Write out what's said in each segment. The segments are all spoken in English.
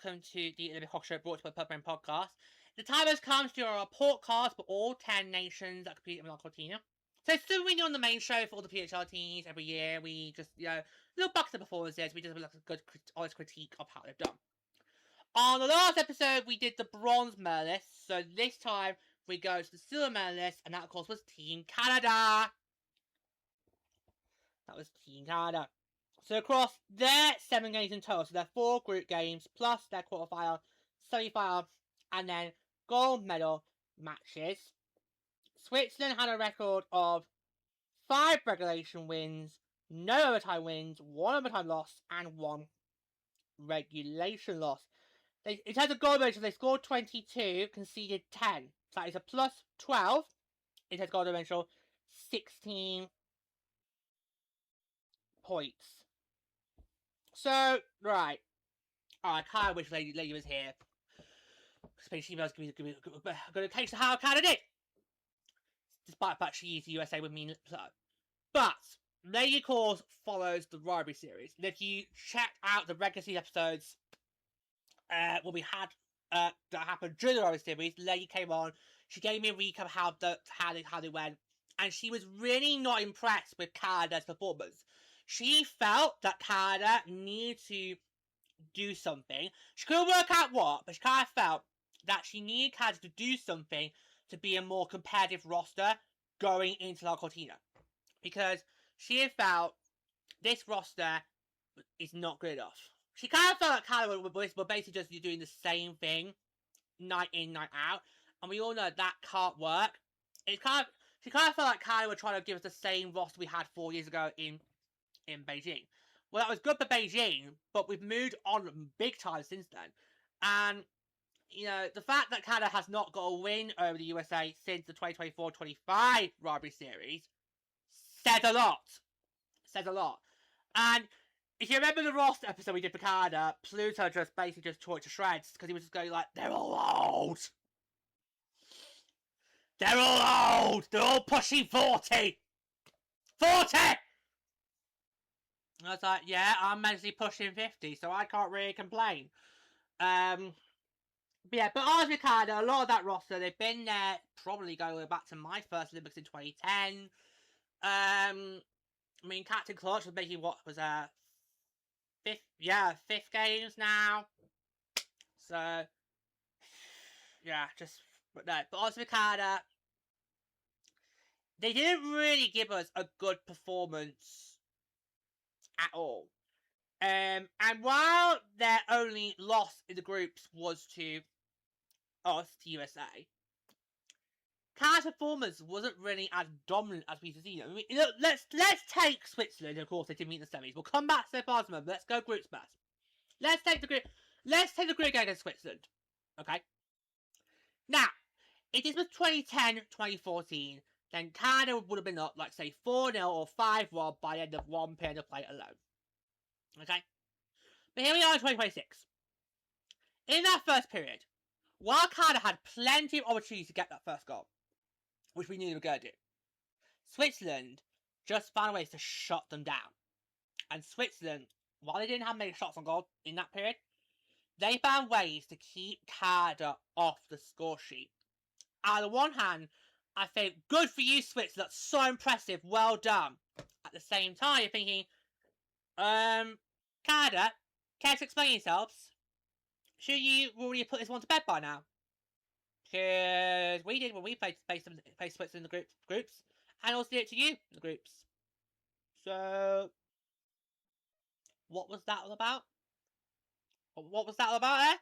welcome to the Olympic Hockey Show brought to you by Purple Rain Podcast. The time has come to do a report cards for all 10 nations that compete in Milano-Cortina. So still we on the main show for all the PHL teams every year. We just, little bucks of performances. We just have a good, honest critique of how they've done. On the last episode, we did the bronze medalists. So this time, we go to the silver medalists, and that, of course, was Team Canada. That was Team Canada. So across their 7 games in total, so their 4 group games, plus their quarterfinal, semi-final, and then gold medal matches, Switzerland had a record of 5 regulation wins, no overtime wins, 1 overtime loss, and 1 regulation loss. In terms of goal differential, they scored 22, conceded 10. So that is a plus 12 in terms of goal differential, 16 points. So, right. Oh, I kind of wish Lady was here. Especially she was going to taste how Canada did. Despite the fact she used the USA with me. But, Lady, of course, follows the rivalry series. And if you check out the regular season episodes, what we had that happened during the rivalry series, Lady came on. She gave me a recap of how they went. And she was really not impressed with Canada's performance. She felt that Canada needed to do something. She couldn't work out what, but she kind of felt that she needed Canada to do something to be a more competitive roster going into Milano-Cortina. Because she felt this roster is not good enough. She kind of felt like Canada were basically just doing the same thing night in, night out. And we all know that can't work. She kind of felt like Canada were trying to give us the same roster we had 4 years ago in Beijing. Well, that was good for Beijing, but we've moved on big time since then. And, the fact that Canada has not got a win over the USA since the 2024-25 rivalry series says a lot. Says a lot. And if you remember the roster episode we did for Canada, Pluto just basically tore it to shreds because he was just going like, they're all old. They're all old. They're all pushing 40. 40! I was like, yeah, I'm mentally pushing 50, so I can't really complain. But honestly, Canada, a lot of that roster, they've been there probably going back to my first Olympics in 2010. Captain Clutch was making what was fifth games now. So, yeah, but honestly, Canada, they didn't really give us a good performance at all. And while their only loss in the groups was to us, to USA, Canada's performance wasn't really as dominant as we've seen. Let's take Switzerland. Of course, they didn't meet in the semis. We'll come back to the bars, but let's go groups first. Let's take the group game against Switzerland. Okay. Now, if this was 2010-2014, then Canada would have been up, like, say, 4-0 or 5-1 by the end of 1 period of play alone. Okay? But here we are in 2026. In that first period, while Canada had plenty of opportunities to get that first goal, which we knew they were going to do, Switzerland just found ways to shut them down. And Switzerland, while they didn't have many shots on goal in that period, they found ways to keep Canada off the score sheet. On the one hand, I think, good for you, Switzerland. That's so impressive. Well done. At the same time, you're thinking, Canada, care to explain yourselves? Should you already put this one to bed by now? Because we did when we played Switzerland in the groups, and also did it to you in the groups. So, what was that all about? What was that all about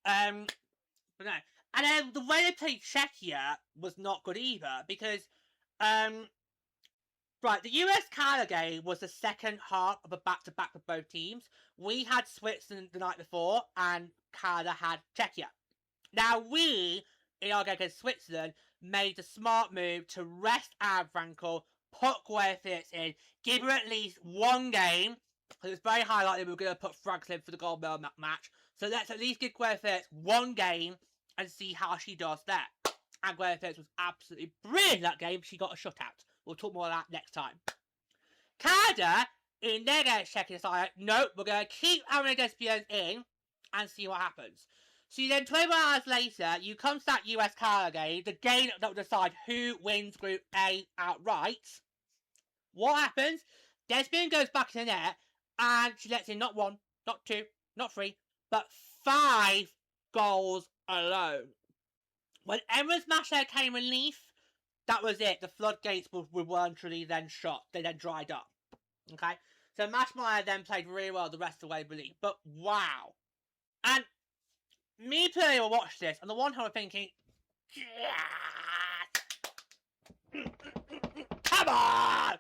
there? But no. And then the way they played Czechia was not good either, because, right, the US-Canada game was the second half of a back-to-back for both teams. We had Switzerland the night before, and Canada had Czechia. Now, we, in our game against Switzerland, made the smart move to rest Frankel, put Guerre-Felix in, give her at least one game, because it was very highly likely we were going to put Frankel in for the gold medal match. So let's at least give Guerre-Felix one game and see how she does that. And Guerre-Felix was absolutely brilliant in that game. She got a shutout. We'll talk more about that next time. Canada, in their game, checking aside, nope, we're going to keep Amanda Despiens in and see what happens. So then 24 hours later, you come to that US Canada game, the game that will decide who wins Group A outright. What happens? Desmond goes back in the net, and she lets in not 1, not 2, not 3, but 5 goals alone. When Emma's match there came relief, that was it. The floodgates were truly then shut. They then dried up. Okay? So Matchmeyer then played really well the rest of the way, really. But wow. And me personally will watch this. On the one hand, I'm thinking, come on!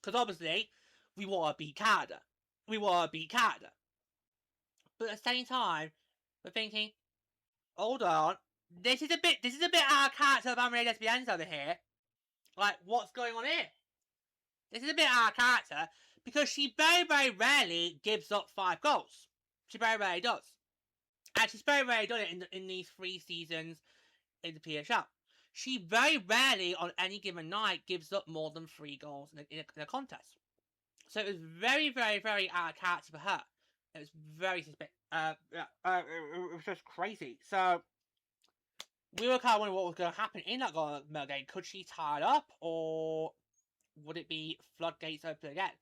Because obviously, we want to beat Canada. We want to beat Canada. But at the same time, we're thinking, hold on. This is a bit out of character of Amarie Lesbiennes over here. Like, what's going on here? This is a bit out of character because she very, very rarely gives up 5 goals. She very rarely does. And she's very rarely done it in these 3 seasons in the PHL. She very rarely on any given night gives up more than 3 goals in a contest. So it was very, very, very out of character for her. It was very suspicious. It was just crazy. So we were kind of wondering what was going to happen in that goal game. Could she tie it up, or would it be floodgates open again?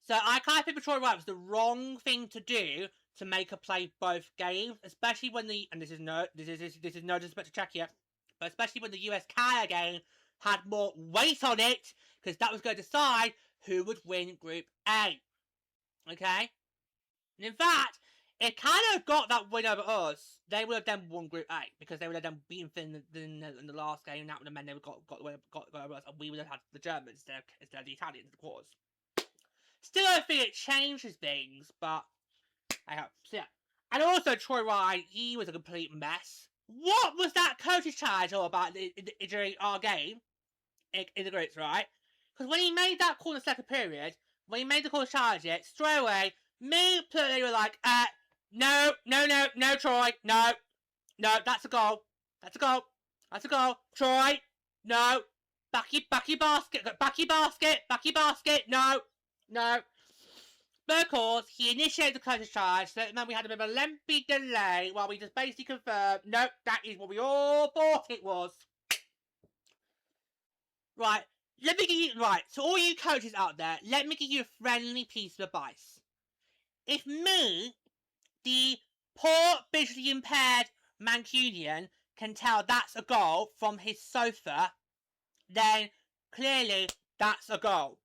So I kind of think Troy Wright was the wrong thing to do to make her play both games, especially when this is no disrespect to Czechia, but especially when the US Canada game had more weight on it, because that was going to decide who would win Group A. Okay? And in fact, it kind of got that win over us. They would have then won Group A, because they would have then beaten Finland in the last game, and that would have meant they would have got over us, and we would have had the Germans instead of the Italians, of course. Still don't think it changes things, but I hope. So yeah. And also, Troy Wright, he was a complete mess. What was that coach's charge all about during our game in the groups, right? Because when he made that call in the second period, when he made the call to charge it, straight away, me and they were like, no, Troy, no, that's a goal, Troy, no, backy basket, no. But of course, he initiated the coach's charge, so then we had a bit of a lengthy delay while we just basically confirmed, nope, that is what we all thought it was. Right, let me give you, to all you coaches out there, let me give you a friendly piece of advice. If me, the poor visually impaired Mancunian, can tell that's a goal from his sofa, then clearly that's a goal.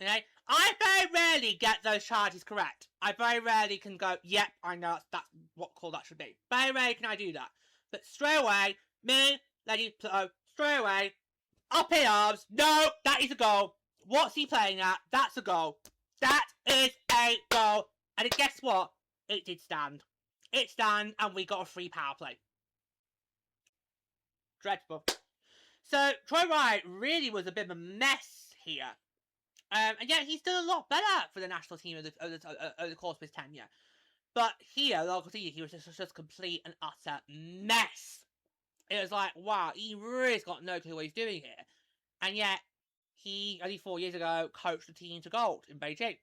Okay? I very rarely get those charges correct. I very rarely can go, yep, I know that's what call that should be. Very rarely can I do that. But straight away, me, Lady Pluto, straight away, up in arms, no, that is a goal. What's he playing at? That's a goal. That is a goal. And guess what? It did stand. It stand, and we got a free power play. Dreadful. So, Troy Wright really was a bit of a mess here. And yet, he's done a lot better for the national team over the course of his tenure. But here, he was just complete and utter mess. It was like, wow, he really's got no clue what he's doing here. And yet, he, only 4 years ago, coached the team to gold in Beijing.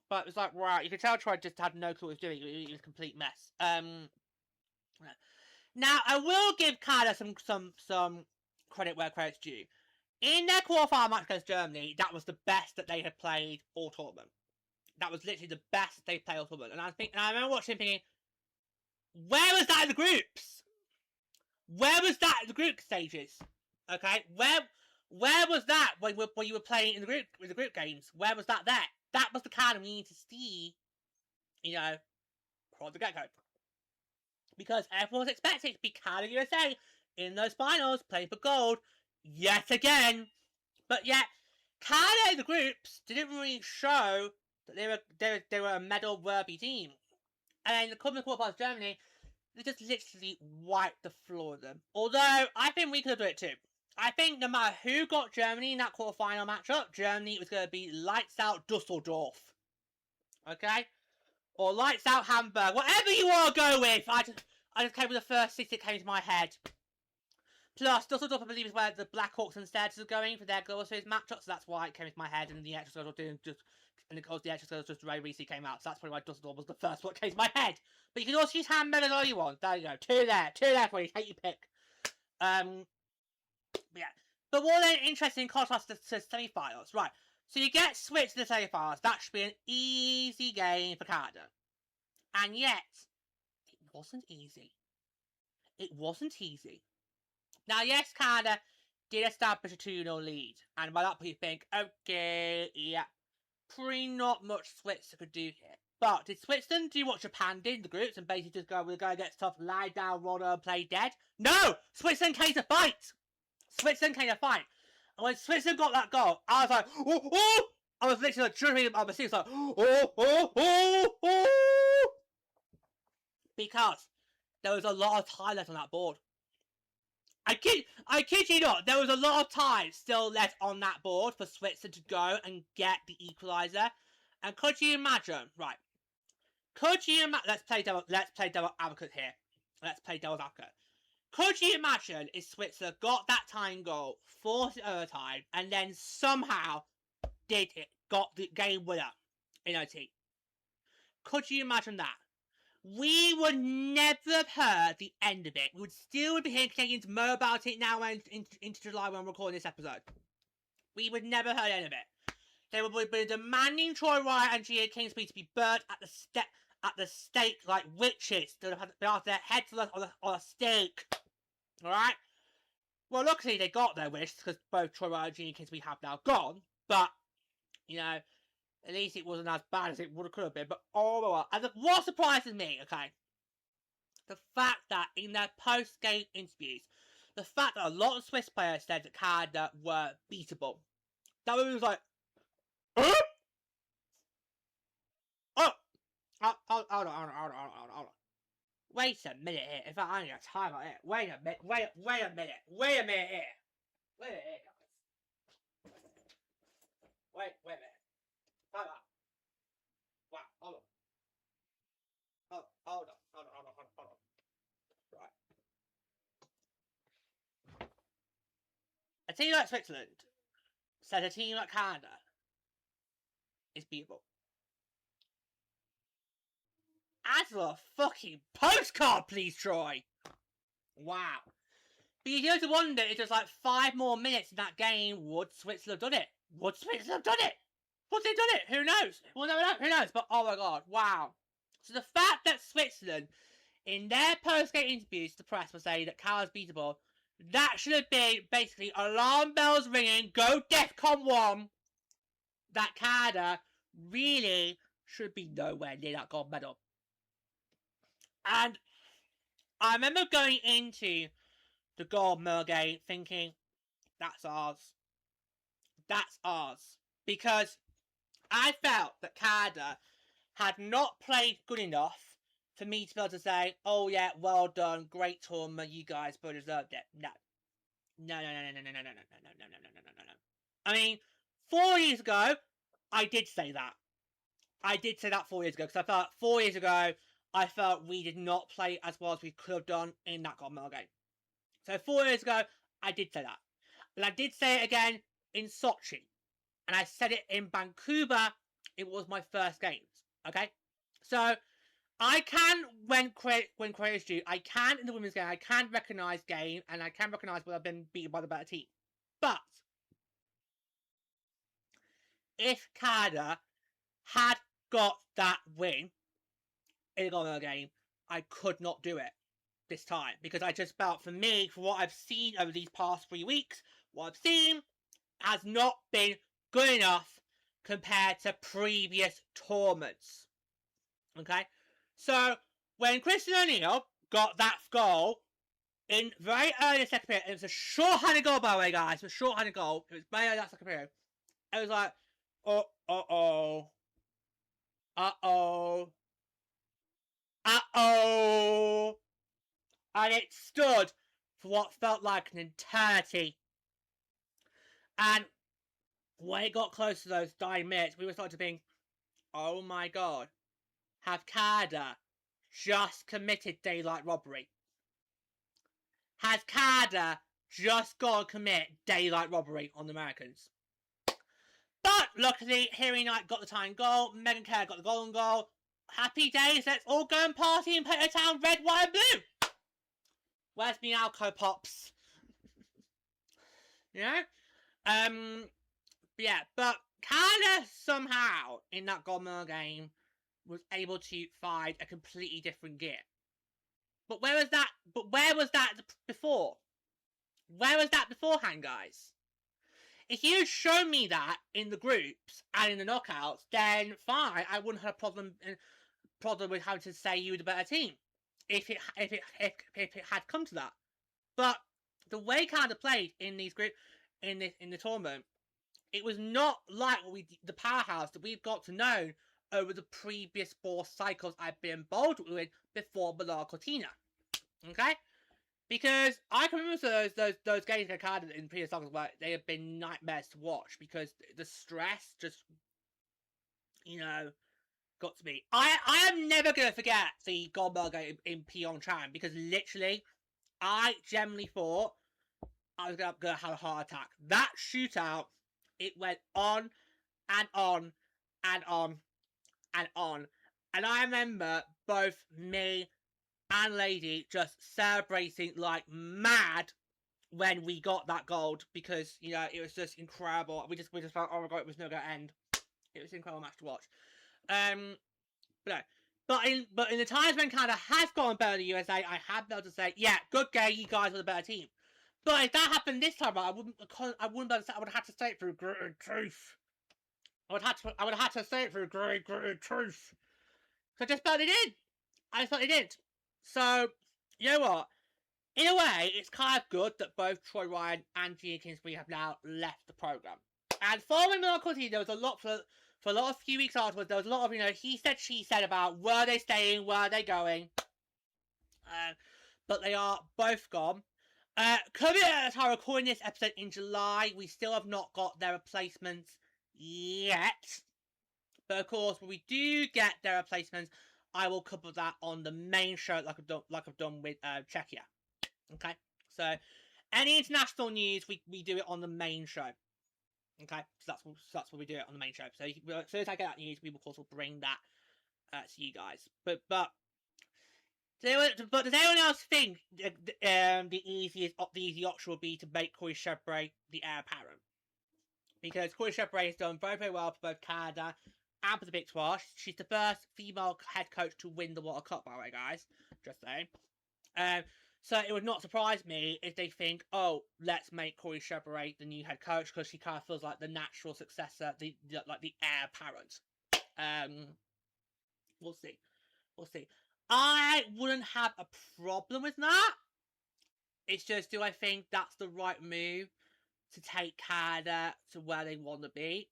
But it was like, wow, you could tell Troy just had no clue what he was doing. It was a complete mess. Now, I will give Canada some credit where credit's due. In their quarterfinal match against Germany, that was the best that they had played all tournament. That was literally the best they played all tournament. And I remember watching thinking, where was that in the groups? Where was that in the group stages? Okay, where was that when you were playing in the group games? Where was that there? That was the kind we need to see, from the get-go. Because everyone was expecting to be Canada USA in those finals, playing for gold, yet again. But yet, Canada in the groups didn't really show that they were a medal-worthy team. And in the quarterfinals Germany, they just literally wiped the floor of them. Although, I think we could have done it too. I think no matter who got Germany in that quarterfinal matchup, Germany was going to be lights out Dusseldorf. Okay? Or lights out Hamburg. Whatever you want to go with. I just came with the first 6 that came to my head. Plus, Dusseldorf, I believe, is where the Blackhawks and Steds are going for their Girls Series matchup, so that's why it came into my head, and the extras were doing just And of course, the extra just very recently came out, so that's probably why Dusseldorf was the first one that came to my head. But you can also use handmade all you want. There you go. Two there for you. Take your pick. Yeah. But what an interesting contrast to semi-finals. Right. So you get switched to the semi-finals. That should be an easy game for Canada. And yet, it wasn't easy. It wasn't easy. Now, yes, Canada did establish a 2-0 lead. And by that point you think, okay, yeah, pretty not much Switzerland could do here. But did Switzerland do what Japan did in the groups and basically just go, we're going to get stuff, lie down, roll over, play dead? No! Switzerland came to fight! Switzerland came to fight. And when Switzerland got that goal, I was like, oh, oh! I was literally like, dribbling on my seat, like, oh, oh, oh, oh! Because there was a lot of time left on that board. I kid you not, there was a lot of time still left on that board for Switzerland to go and get the equaliser. And could you imagine, right? Could you imagine, let's play devil advocate here. Let's play devil's advocate. Could you imagine if Switzerland got that time goal, forced it overtime, and then somehow got the game winner in OT? Could you imagine that? We would never have heard the end of it. We would still be hearing Canadians moan about it now and into July when we're recording this episode. We would never have heard the end of it. They would be demanding Troy Wright and Gia Kingsby to be burnt at the stake like witches. They would have their heads on a stake. Alright? Well, luckily they got their wish because both Troy Wright and Gia Kingsby have now gone. But, you know, at least it wasn't as bad as it could have been. But oh well. And what surprises me, okay, the fact that in their post-game interviews, the fact that a lot of Swiss players said that Canada were beatable. That was like, huh? Oh, hold on. Wait a minute here. If I only got time on it. Wait a minute here. Wait a minute here, guys. Wait a minute. Hold on. Wow, hold on. Right. A team like Switzerland said a team like Canada is beatable. Answer a fucking postcard, please, Troy! Wow. But you have to wonder if there's like 5 more minutes in that game, would Switzerland have done it? Would Switzerland have done it? Would they have done it? Who knows? We'll never know. Who knows? But oh my god, wow. So the fact that Switzerland, in their post-game interviews to the press, were saying that Canada's beatable, that should have been basically alarm bells ringing, go DEFCON 1, that Canada really should be nowhere near that gold medal. And I remember going into the gold medal game thinking, that's ours. That's ours. Because I felt that Canada had not played good enough for me to be able to say, oh yeah, well done, great tournament, you guys both deserved it. No. I mean, 4 years ago, I did say that. I did say that 4 years ago, because I felt 4 years ago, I felt we did not play as well as we could have done in that gold medal game. So 4 years ago, I did say that. And I did say it again in Sochi. And I said it in Vancouver. It was my first games. Okay? So, I can, when credit is due, I can, in the women's game, I can recognise game, and I can recognise when I've been beaten by the better team. But, if Canada had got that win in the gold medal game, I could not do it this time. Because I just felt, for me, for what I've seen over these past 3 weeks, what I've seen has not been good enough compared to previous tournaments. Okay? So, when Christian O'Neill got that goal in very early second period, it was a short-handed goal, by the way, guys. It was a short-handed goal. It was very early that second period. It was like, uh-oh. And it stood for what felt like an eternity. And when it got close to those dying minutes, we were starting to think, oh my god, have Canada just committed daylight robbery? Has Canada just got to commit daylight robbery on the Americans? But luckily, Harry Knight got the tying goal. Megan Kerr got the golden goal. Happy days. Let's all go and party in Potato Town, red, white, and blue. Where's me alco pops? You know? But Canada somehow in that gold medal game was able to find a completely different gear. But where was that? Before? Where was that beforehand, guys? If you had shown me that in the groups and in the knockouts, then fine, I wouldn't have a problem with having to say you were the better team if it had come to that. But the way Canada played in these in the tournament, it was not like the powerhouse that we've got to know over the previous 4 cycles I've been involved with before Milano-Cortina. Okay? Because I can remember those games that Canada in previous cycles where they have been nightmares to watch because the stress just, got to me. I am never going to forget the gold medal game in Pyeongchang because literally, I genuinely thought I was going to have a heart attack. That shootout, it went on and on and on and on. And I remember both me and Lady just celebrating like mad when we got that gold because, it was just incredible. We just felt, oh my god, it was never going to end. It was an incredible match to watch. But in the times when Canada has gone better than the USA, I have been able to say, yeah, good game, you guys are the better team. But if that happened this time, I wouldn't be able to say. I would have had to say it through gritted truth. I would have had to say it through gritted truth. So I just felt it in. I felt it in. So you know what? In a way, it's kind of good that both Troy Ryan and Gia Kingsbury have now left the program. And following Milano-Cortina, there was a lot for a lot of few weeks afterwards. There was a lot of he said, she said about were they staying, were they going. But they are both gone. Coming at the time of recording this episode in July, we still have not got their replacements yet. But of course, when we do get their replacements, I will cover that on the main show, like I've done with Czechia. Okay, so any international news, we do it on the main show. Okay, so that's what we do it on the main show. So as soon as I get that news, we will of course bring that to you guys. But does anyone else think the easy option would be to make Corey Shepray the heir apparent? Because Corey Shepray has done very, very well for both Canada and for the Victoire. She's the first female head coach to win the World Cup, by the way, guys. Just saying. So it would not surprise me if they think, oh, let's make Corey Shepray the new head coach because she kind of feels like the natural successor, the heir apparent. We'll see. I wouldn't have a problem with that. It's just, do I think that's the right move to take Canada to where they want to be?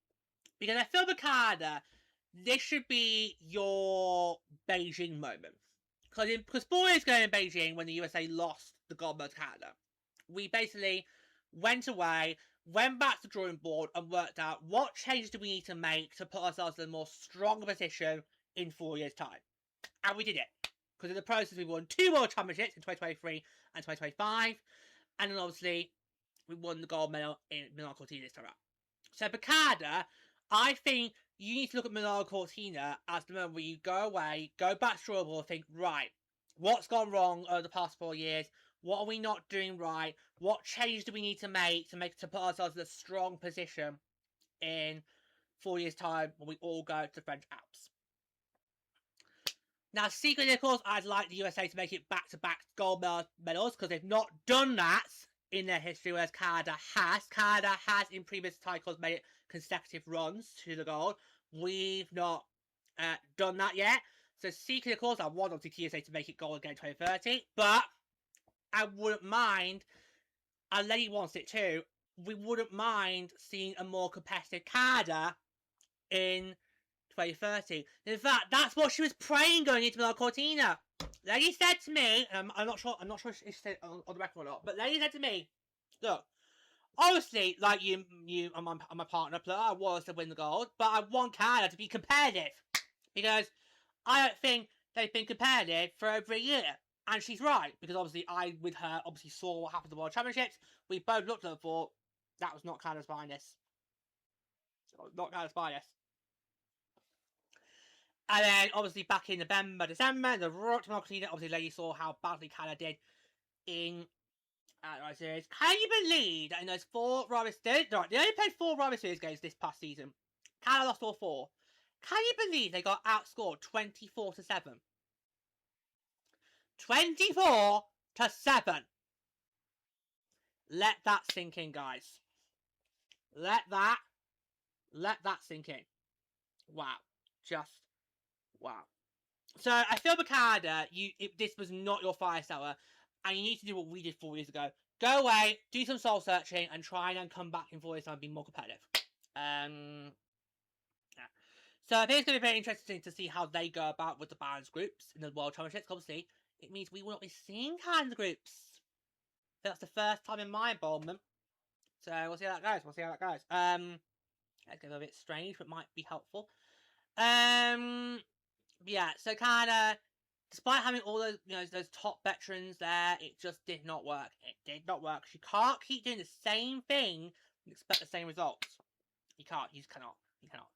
Because I feel for Canada, this should be your Beijing moment. Because 4 years ago in Beijing, when the USA lost the gold medal to Canada, we basically went away, went back to the drawing board, and worked out what changes do we need to make to put ourselves in a more stronger position in 4 years' time. And we did it. Because in the process, we won 2 World Championships in 2023 and 2025. And then obviously, we won the gold medal in Milano-Cortina this time out. So for Canada, I think you need to look at Milano-Cortina as the moment where you go away, go back to the drawing board and think, right, what's gone wrong over the past 4 years? What are we not doing right? What changes do we need to make to put ourselves in a strong position in 4 years' time when we all go to the French Alps? Now, secretly, of course, I'd like the USA to make it back-to-back gold medals because they've not done that in their history, whereas Canada has. Canada has, in previous cycles, made it consecutive runs to the gold. We've not done that yet. So, secretly, of course, I want obviously USA to make it gold again in 2030, but I wouldn't mind, and Lenny wants it too, we wouldn't mind seeing a more competitive Canada in 2030. In fact, that's what she was praying going into Milano-Cortina. Lady said to me, I'm not sure if she said it on the record or not, but Lady said to me, look, obviously, like you and my partner, I was to win the gold, but I want Canada to be competitive. Because I don't think they've been competitive for over a year. And she's right, because obviously I, with her, obviously saw what happened at the World Championships. We both looked at it and thought, that was not Canada's finest. not Canada's bias. And then, obviously, back in November, December, the Milano-Cortina, obviously, ladies saw how badly Canada did in the series. Can you believe that in those 4 rubber series, right, they only played 4 rubber series games this past season. Canada lost all 4. Can you believe they got outscored 24-7? 24-7. Let that sink in, guys. Let that sink in. Wow. Just wow. So I feel for Canada, this was not your fire seller, and you need to do what we did 4 years ago. Go away, do some soul searching, and try and come back in 4 years' time and be more competitive. Yeah. So I think it's going to be very interesting to see how they go about with the balance groups in the World Championships. Obviously, it means we will not be seeing Canada groups. That's the first time in my involvement. So we'll see how that goes. That's going to be a bit strange, but might be helpful. Yeah, so Canada, despite having all those, those top veterans there, it just did not work. It did not work. You can't keep doing the same thing and expect the same results. You can't. You just cannot. You cannot.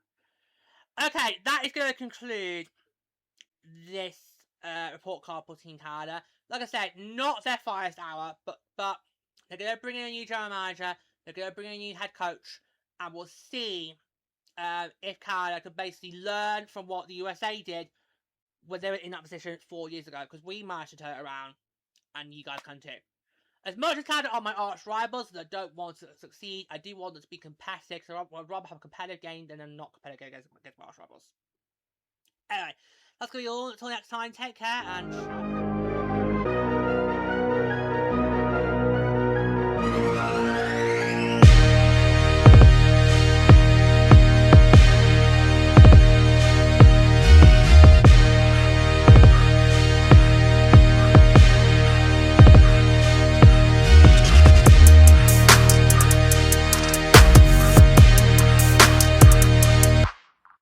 Okay, that is going to conclude this report card for Team Canada. Like I said, not their finest hour, but they're going to bring in a new general manager. They're going to bring in a new head coach, and we'll see if Canada can basically learn from what the USA did when they were in that position 4 years ago, because we managed to turn it around, and you guys can too. As much as Canada are my arch rivals, and I don't want to succeed, I do want them to be competitive, so I'd rather have a competitive game than a not competitive game against my arch rivals. Anyway, that's going to be all. Until next time, take care, and